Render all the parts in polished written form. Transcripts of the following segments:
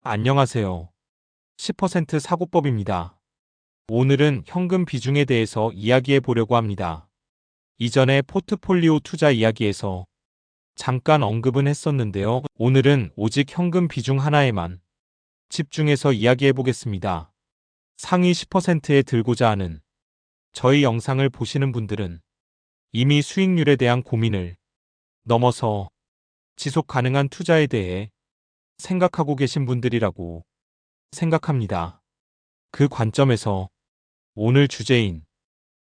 안녕하세요. 10% 사고법입니다. 오늘은 현금 비중에 대해서 이야기해 보려고 합니다. 이전에 포트폴리오 투자 이야기에서 잠깐 언급은 했었는데요. 오늘은 오직 현금 비중 하나에만 집중해서 이야기해 보겠습니다. 상위 10%에 들고자 하는 저희 영상을 보시는 분들은 이미 수익률에 대한 고민을 넘어서 지속 가능한 투자에 대해 생각하고 계신 분들이라고 생각합니다. 그 관점에서 오늘 주제인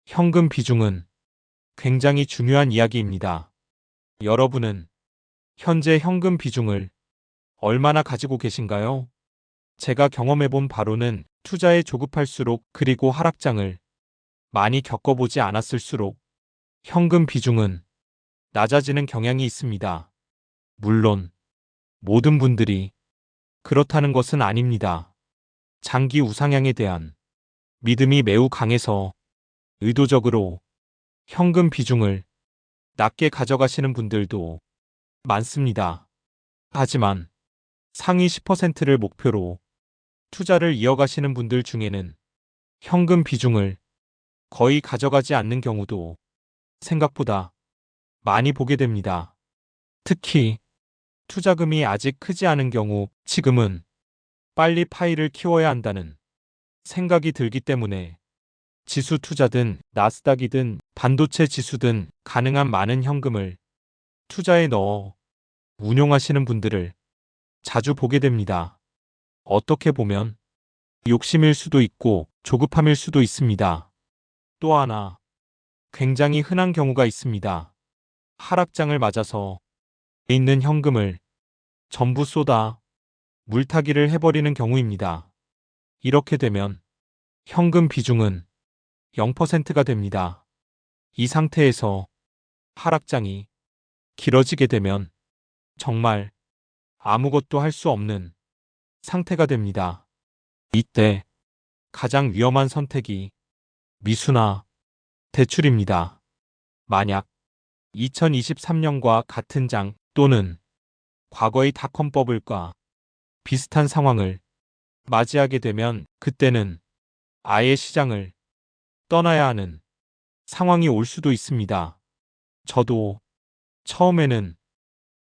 현금 비중은 굉장히 중요한 이야기입니다. 여러분은 현재 현금 비중을 얼마나 가지고 계신가요? 제가 경험해본 바로는 투자에 조급할수록 그리고 하락장을 많이 겪어보지 않았을수록 현금 비중은 낮아지는 경향이 있습니다. 물론 모든 분들이 그렇다는 것은 아닙니다. 장기 우상향에 대한 믿음이 매우 강해서 의도적으로 현금 비중을 낮게 가져가시는 분들도 많습니다. 하지만 상위 10%를 목표로 투자를 이어가시는 분들 중에는 현금 비중을 거의 가져가지 않는 경우도 생각보다 많이 보게 됩니다. 특히 투자금이 아직 크지 않은 경우 지금은 빨리 파일을 키워야 한다는 생각이 들기 때문에 지수 투자든 나스닥이든 반도체 지수든 가능한 많은 현금을 투자에 넣어 운용하시는 분들을 자주 보게 됩니다. 어떻게 보면 욕심일 수도 있고 조급함일 수도 있습니다. 또 하나 굉장히 흔한 경우가 있습니다. 하락장을 맞아서 있는 현금을 전부 쏟아 물타기를 해버리는 경우입니다. 이렇게 되면 현금 비중은 0%가 됩니다. 이 상태에서 하락장이 길어지게 되면 정말 아무것도 할 수 없는 상태가 됩니다. 이때 가장 위험한 선택이 미수나 대출입니다. 만약 2023년과 같은 장 또는 과거의 닷컴 버블과 비슷한 상황을 맞이하게 되면 그때는 아예 시장을 떠나야 하는 상황이 올 수도 있습니다. 저도 처음에는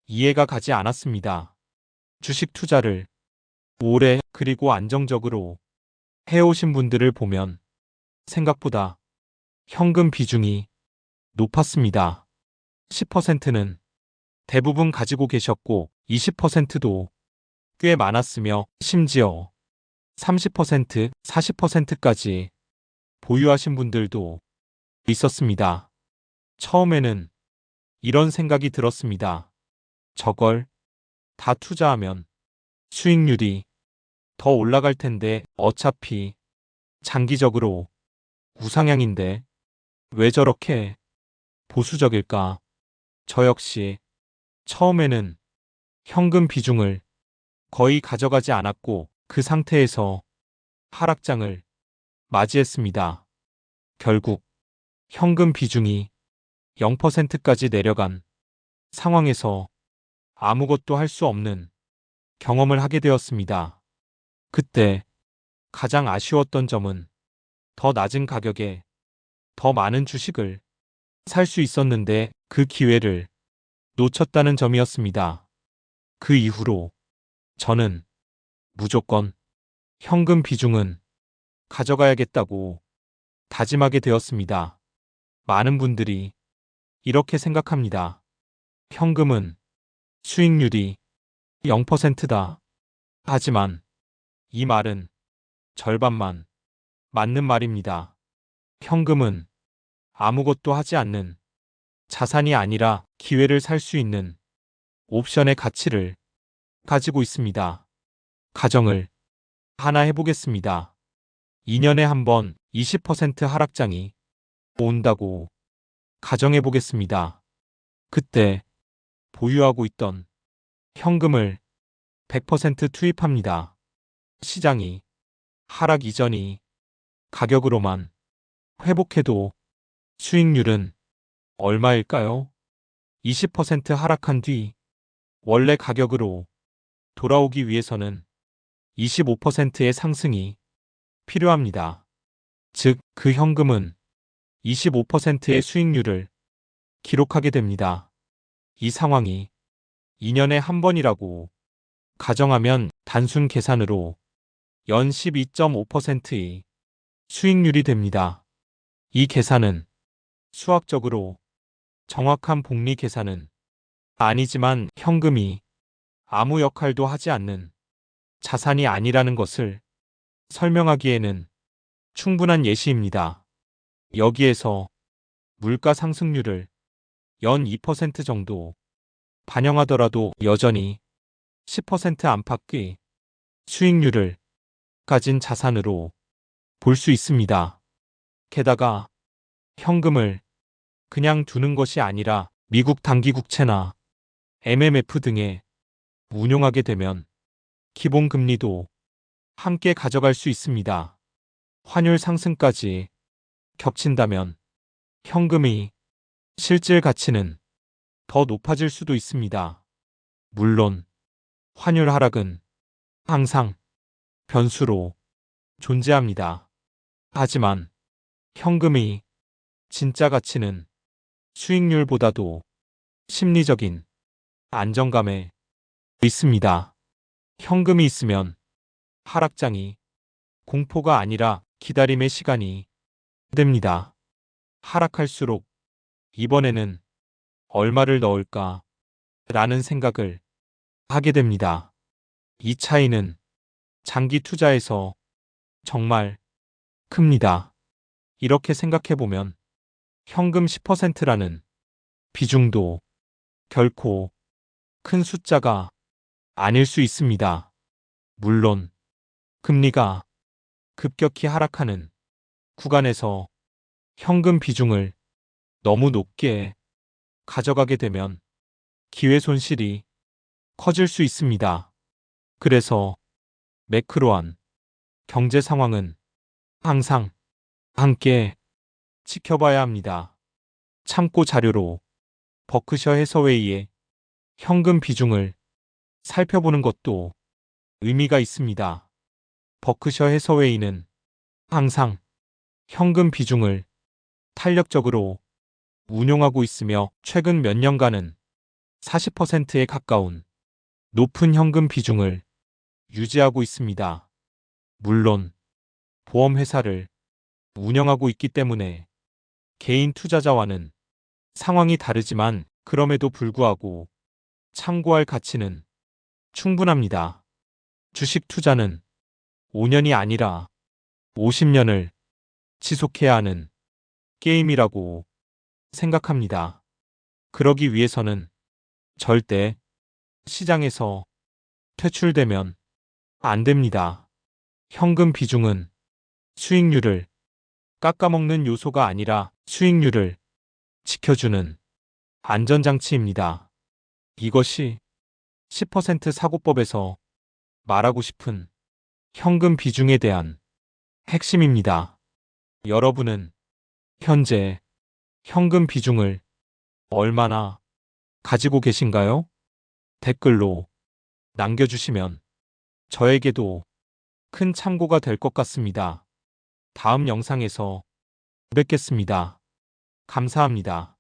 이해가 가지 않았습니다. 주식 투자를 오래 그리고 안정적으로 해오신 분들을 보면 생각보다 현금 비중이 높았습니다. 10%는 대부분 가지고 계셨고 20%도 꽤 많았으며 심지어 30%, 40%까지 보유하신 분들도 있었습니다. 처음에는 이런 생각이 들었습니다. 저걸 다 투자하면 수익률이 더 올라갈 텐데 어차피 장기적으로 우상향인데 왜 저렇게 보수적일까? 저 역시 처음에는 현금 비중을 거의 가져가지 않았고 그 상태에서 하락장을 맞이했습니다. 결국 현금 비중이 0%까지 내려간 상황에서 아무것도 할 수 없는 경험을 하게 되었습니다. 그때 가장 아쉬웠던 점은 더 낮은 가격에 더 많은 주식을 살 수 있었는데 그 기회를 놓쳤다는 점이었습니다. 그 이후로 저는 무조건 현금 비중은 가져가야겠다고 다짐하게 되었습니다. 많은 분들이 이렇게 생각합니다. 현금은 수익률이 0%다. 하지만 이 말은 절반만 맞는 말입니다. 현금은 아무것도 하지 않는 자산이 아니라 기회를 살 수 있는 옵션의 가치를 가지고 있습니다. 가정을 하나 해보겠습니다. 2년에 한 번 20% 하락장이 온다고 가정해보겠습니다. 그때 보유하고 있던 현금을 100% 투입합니다. 시장이 하락 이전이 가격으로만 회복해도 수익률은 얼마일까요? 20% 하락한 뒤 원래 가격으로 돌아오기 위해서는 25%의 상승이 필요합니다. 즉, 그 현금은 25%의 수익률을 기록하게 됩니다. 이 상황이 2년에 한 번이라고 가정하면 단순 계산으로 연 12.5%의 수익률이 됩니다. 이 계산은 수학적으로 정확한 복리 계산은 아니지만 현금이 아무 역할도 하지 않는 자산이 아니라는 것을 설명하기에는 충분한 예시입니다. 여기에서 물가 상승률을 연 2% 정도 반영하더라도 여전히 10% 안팎의 수익률을 가진 자산으로 볼 수 있습니다. 게다가 현금을 그냥 두는 것이 아니라 미국 단기국채나 MMF 등에 운용하게 되면 기본금리도 함께 가져갈 수 있습니다. 환율 상승까지 겹친다면 현금의 실질 가치는 더 높아질 수도 있습니다. 물론 환율 하락은 항상 변수로 존재합니다. 하지만 현금의 진짜 가치는 수익률보다도 심리적인 안정감에 있습니다. 현금이 있으면 하락장이 공포가 아니라 기다림의 시간이 됩니다. 하락할수록 이번에는 얼마를 넣을까 라는 생각을 하게 됩니다. 이 차이는 장기 투자에서 정말 큽니다. 이렇게 생각해보면 현금 10%라는 비중도 결코 큰 숫자가 아닐 수 있습니다. 물론 금리가 급격히 하락하는 구간에서 현금 비중을 너무 높게 가져가게 되면 기회 손실이 커질 수 있습니다. 그래서 매크로한 경제 상황은 항상 함께 지켜봐야 합니다. 참고 자료로 버크셔 해서웨이의 현금 비중을 살펴보는 것도 의미가 있습니다. 버크셔 해서웨이는 항상 현금 비중을 탄력적으로 운용하고 있으며 최근 몇 년간은 40%에 가까운 높은 현금 비중을 유지하고 있습니다. 물론 보험회사를 운영하고 있기 때문에 개인 투자자와는 상황이 다르지만 그럼에도 불구하고 참고할 가치는 충분합니다. 주식 투자는 5년이 아니라 50년을 지속해야 하는 게임이라고 생각합니다. 그러기 위해서는 절대 시장에서 퇴출되면 안 됩니다. 현금 비중은 수익률을 깎아먹는 요소가 아니라 수익률을 지켜주는 안전장치입니다. 이것이 10% 사고법에서 말하고 싶은 현금 비중에 대한 핵심입니다. 여러분은 현재 현금 비중을 얼마나 가지고 계신가요? 댓글로 남겨주시면 저에게도 큰 참고가 될 것 같습니다. 다음 영상에서 뵙겠습니다. 감사합니다.